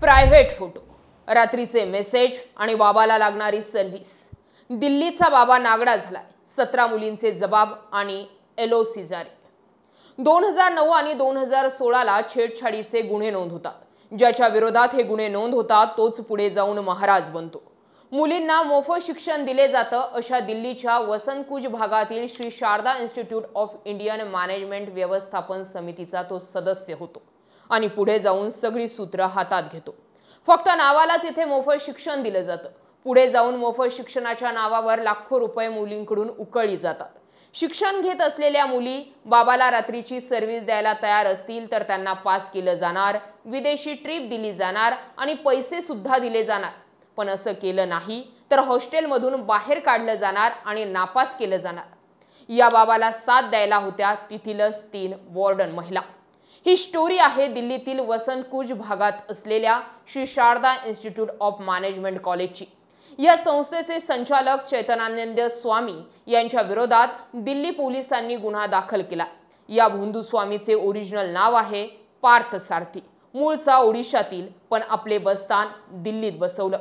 Private photo, रात्रीचे message आणि बाबाला लागणारी सर्व्हिस. दिल्लीचा बाबा नागडा झालाय. 17 मुलींचे जबाब आणि LOC जारी. 2009 आणि 2016 ला छेडछाडीचे गुन्हे नोंद होतात. ज्याच्या विरोधात हे गुन्हे नोंद होतात तोच पुढे जाऊन महाराज बनतो. मुलींना मोफत शिक्षण दिले जातं अशा दिल्लीच्या वसंतकुंज भागातील Shri Sharada institute of Indian management व्यवस्थापन समितीचा तो सदस्य होतो आणि पुढे जाऊन सगळी सूत्र हातात घेतो. फक्त नावालाच इथे मोफत शिक्षण दिलं जातं. पुढे जाऊन मोफत शिक्षणाच्या नावावर लाखो रुपये मुलींकडून उकळली जातात. शिक्षण घेत असलेल्या मुली बाबाला रात्रीची सर्व्हिस द्यायला तयार असतील तर त्यांना पास केलं जाणार, विदेशी ट्रिप दिली जाणार आणि पैसे सुद्धा दिले जाणार. पण असं केलं नाही तर हॉस्टेलमधून बाहेर काढलं जाणार आणि नापास केलं जाणार. या बाबाला साथ द्यायला होत्या तिथीलच 3 वॉर्डन महिला. ही स्टोरी आहे दिल्लीतील वसंतकुंज भागात असलेल्या Shri Sharada institute of management कॉलेजची. या संस्थेचे संचालक चैतन्यानंद स्वामी यांच्या विरोधात दिल्ली पोलिसांनी गुन्हा दाखल केला. या भोंदू स्वामीचे ओरिजिनल नाव आहे पार्थ सारथी. मूळचा ओडिशातील, पण आपले बस्तान दिल्लीत बसवलं.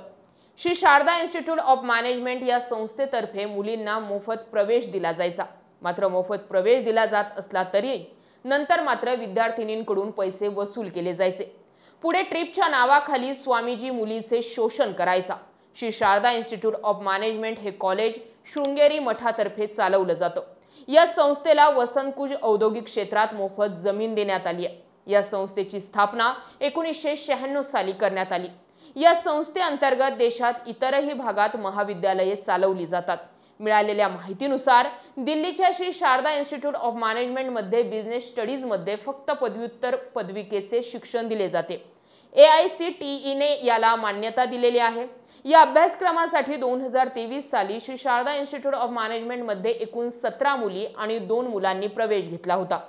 Shri Sharada institute of management या संस्थेतर्फे मुलींना मोफत प्रवेश दिला जायचा. मात्र मोफत प्रवेश दिला जात असला तरी नंतर मात्र विद्यार्थिनींकडून पैसे वसूल केले जायचे. पुढे ट्रिपच्या नावाखाली स्वामीजी मुलीचे शोषण करायचा. Shri Sharada institute of management हे कॉलेज शृंगेरी मठातर्फे चालवलं जातं. या संस्थेला वसंतकुंज औद्योगिक क्षेत्रात मोफत जमीन देण्यात आली आहे. या संस्थेची स्थापना 1996 साली करण्यात आली. या संस्थेअंतर्गत देशात इतरही भागात महाविद्यालये चालवली जातात. मिळालेल्या माहितीनुसार दिल्लीच्या Shri Sharada institute of management मध्ये बिझनेस स्टडीज मध्ये फक्त पदव्युत्तर पदविकेचे शिक्षण दिले जाते. AICTE ने याला मान्यता दिलेली आहे. या अभ्यासक्रमासाठी 2023 साली Shri Sharada institute of management मध्ये एकूण 17 मुली आणि 2 मुलांनी प्रवेश घेतला होता.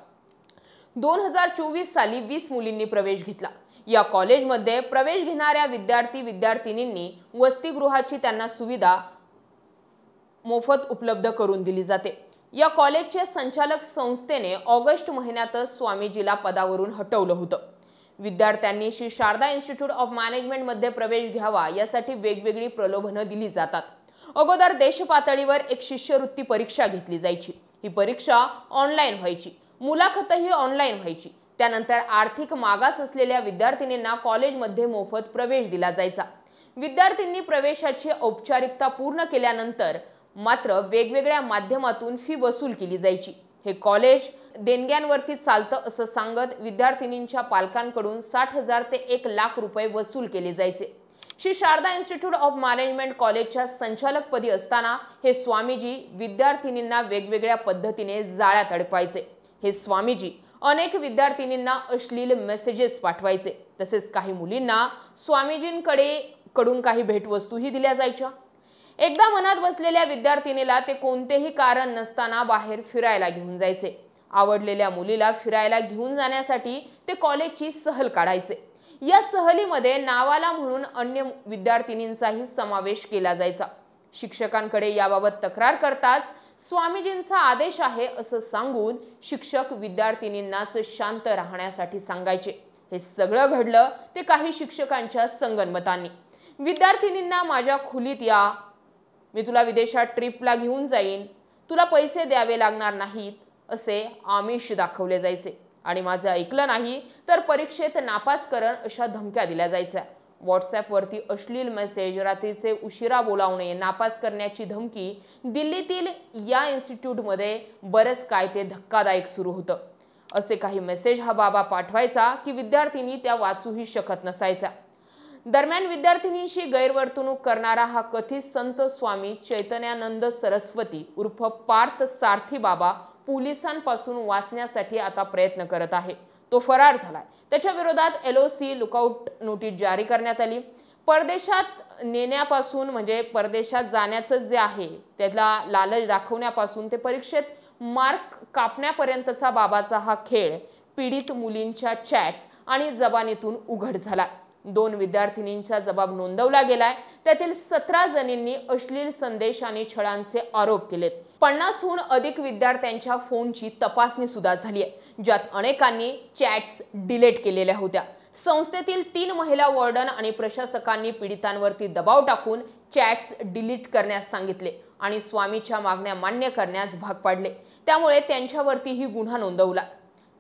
2024 साली 20 मुलींनी प्रवेश घेतला. या कॉलेजमध्ये प्रवेश घेणाऱ्या विद्यार्थिनींनी वसतिगृहाची त्यांना सुविधा मोफत उपलब्ध करून दिली जाते. या कॉलेजचे संचालक संस्थेने ऑगस्ट महिन्यातच स्वामीजीला पदावरून हटवलं होतं. विद्यार्थ्यांनी Shri Sharada institute of management मध्ये प्रवेश घ्यावा यासाठी वेगवेगळी प्रलोभनं दिली जातात. अगोदर देशपातळीवर एक शिष्यवृत्ती परीक्षा घेतली जायची. ही परीक्षा ऑनलाईन व्हायची. मुलाखतही ऑनलाईन व्हायची. त्यानंतर आर्थिक मागास असलेल्या विद्यार्थिनींना कॉलेजमध्ये मोफत प्रवेश दिला जायचा. विद्यार्थ्यांनी प्रवेशाची औपचारिकता पूर्ण केल्यानंतर मात्र वेगवेगळ्या माध्यमातून फी वसूल केली जायची. हे कॉलेज देणग्यांवरती चालतं असं सांगत विद्यार्थिनींच्या पालकांकडून 60,000 ते 1 लाख रुपये वसूल केले जायचे. Shri Sharada institute of management कॉलेजच्या संचालकपदी असताना हे स्वामीजी विद्यार्थिनींना वेगवेगळ्या पद्धतीने जाळ्यात अडकवायचे. हे स्वामीजी अनेक विद्यार्थिनींना अश्लील मेसेजेस पाठवायचे. तसेच काही मुलींना स्वामीजींकडून काही भेटवस्तूही दिल्या जायच्या. एकदा मनात बसलेल्या विद्यार्थिनीला ते कोणतेही कारण नसताना बाहेर फिरायला घेऊन जायचे. आवडलेल्या मुलीला फिरायला घेऊन जाण्यासाठी ते कॉलेजची सहल काढायचे. या सहलीमध्ये नावाला म्हणून अन्य विद्यार्थिनींचाही समावेश केला जायचा. शिक्षकांकडे याबाबत तक्रार करताच स्वामीजींचा आदेश आहे असं सांगून शिक्षक विद्यार्थिनींनाच शांत राहण्यासाठी सांगायचे. हे सगळं घडलं ते काही शिक्षकांच्या संगनमतांनी. विद्यार्थिनींना माझ्या खोलीत या, मी तुला विदेशात ट्रिपला घेऊन जाईन, तुला पैसे द्यावे लागणार नाहीत असे आमिष दाखवले जायचे आणि माझं ऐकलं नाही तर परीक्षेत नापास करण अशा धमक्या दिल्या जायच्या. व्हॉट्सॲपवरती अश्लील मेसेज, रात्रीचे उशिरा बोलावणे, नापास करण्याची धमकी. दिल्लीतील या इन्स्टिट्यूटमध्ये बरंच काय ते धक्कादायक सुरू होतं. असे काही मेसेज हा बाबा पाठवायचा की विद्यार्थिनी त्या वाचूही शकत नसायच्या. दरम्यान विद्यार्थिनींशी गैरवर्तणूक करणारा हा कथित संत स्वामी चैतन्यानंद सरस्वती उर्फ पार्थ सारथी बाबा पोलिसांपासून वाचण्यासाठी आता प्रयत्न करत आहे. तो फरार झालाय. त्याच्या विरोधात LOC लुकआउट नोटीस जारी करण्यात आली. परदेशात नेण्यापासून म्हणजे परदेशात जाण्याचं जे आहे त्याला लालच दाखवण्यापासून ते परीक्षेत मार्क कापण्यापर्यंतचा बाबाचा हा खेळ पीडित मुलींच्या चॅट्स आणि जबानीतून उघड झाला. 2 विद्यार्थिनींचा जबाब नोंदवला गेलाय. त्यातील 17 जणींनी अश्लील संदेश आणि छळांचे आरोप केलेत. 50हून अधिक विद्यार्थ्यांच्या फोनची तपासणी सुद्धा झाली आहे, ज्यात अनेकांनी चॅट्स डिलीट केलेल्या होत्या. संस्थेतील 3 महिला वॉर्डन आणि प्रशासकांनी पीडितांवरती दबाव टाकून चॅट्स डिलीट करण्यास सांगितले आणि स्वामीच्या मागण्या मान्य करण्यास भाग पाडले। त्यामुळे त्यांच्यावरतीही गुन्हा नोंदवला।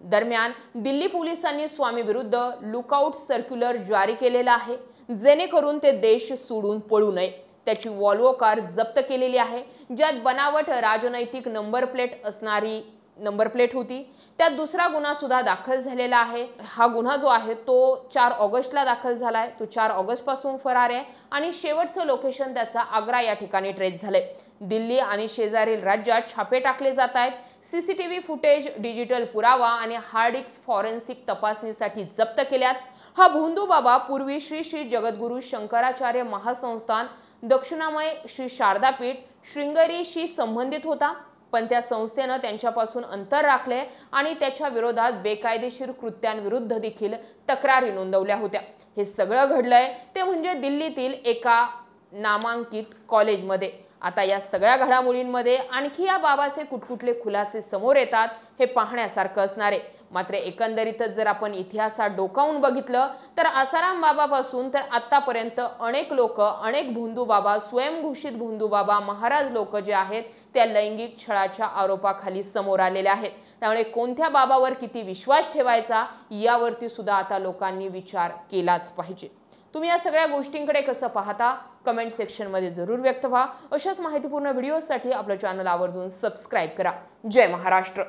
दरम्यान दिल्ली पोलिसांनी स्वामी विरुद्ध लुकआउट सर्क्युलर जारी केलेला आहे, जेणेकरून ते देश सोडून पळू नये। त्याची वॉल्वो कार जप्त केलेली आहे, ज्यात बनावट राजनैतिक नंबर प्लेट असणारी नंबर प्लेट होती। त्यात दुसरा गुन्हा सुद्धा दाखल झालेला आहे। हा गुन्हा जो आहे तो 4 ऑगस्टला दाखल झालाय। तो 4 ऑगस्ट पासून फरार आहे आणि शेवटचं लोकेशन त्याचा आग्रा या ठिकाणी ट्रेस झालंय। दिल्ली आणि शेजारील राज्यात छापे टाकले जात आहेत। सीसीटीव्ही फुटेज, डिजिटल पुरावा आणि हार्ड डिस्क फॉरेन्सिक तपासणीसाठी जप्त केल्यात। हा भोंदू बाबा पूर्वी श्री श्री जगद्गुरु शंकराचार्य महासंस्थान, दक्षिणामय श्री शारदापीठ, श्रृंगेरीशी संबंधित होता, पण त्या संस्थेने त्यांच्यापासून अंतर राखले आणि त्याच्या विरोधात बेकायदेशीर कृत्यांविरुद्ध देखील तक्रारी नोंदवल्या होत्या। हे सगळं घडलंय ते म्हणजे दिल्लीतील एका नामांकित कॉलेजमध्ये। आता या सगळ्या घडामोडींमध्ये आणखी या बाबाचे कुठकुठले खुलासे समोर येतात हे पाहण्यासारखं असणार आहे। मात्र एकंदरीतच जर आपण इतिहासात डोकावून बघितलं तर आसाराम बाबापासून तर आतापर्यंत अनेक लोक, अनेक भोंदू बाबा, स्वयंघोषित भोंदू बाबा, महाराज लोक जे आहेत त्या लैंगिक छळाच्या आरोपाखाली समोर आलेले आहेत। त्यामुळे कोणत्या बाबावर किती विश्वास ठेवायचा यावरती सुद्धा आता लोकांनी विचार केलाच पाहिजे। तुम्ही या सगळ्या गोष्टींकडे कसं पाहता कमेंट सेक्शन मध्ये जरूर व्यक्त व्हा। अशाच माहितीपूर्ण व्हिडिओसाठी आपलं चॅनल आवर्जून सबस्क्राइब करा। जय महाराष्ट्र।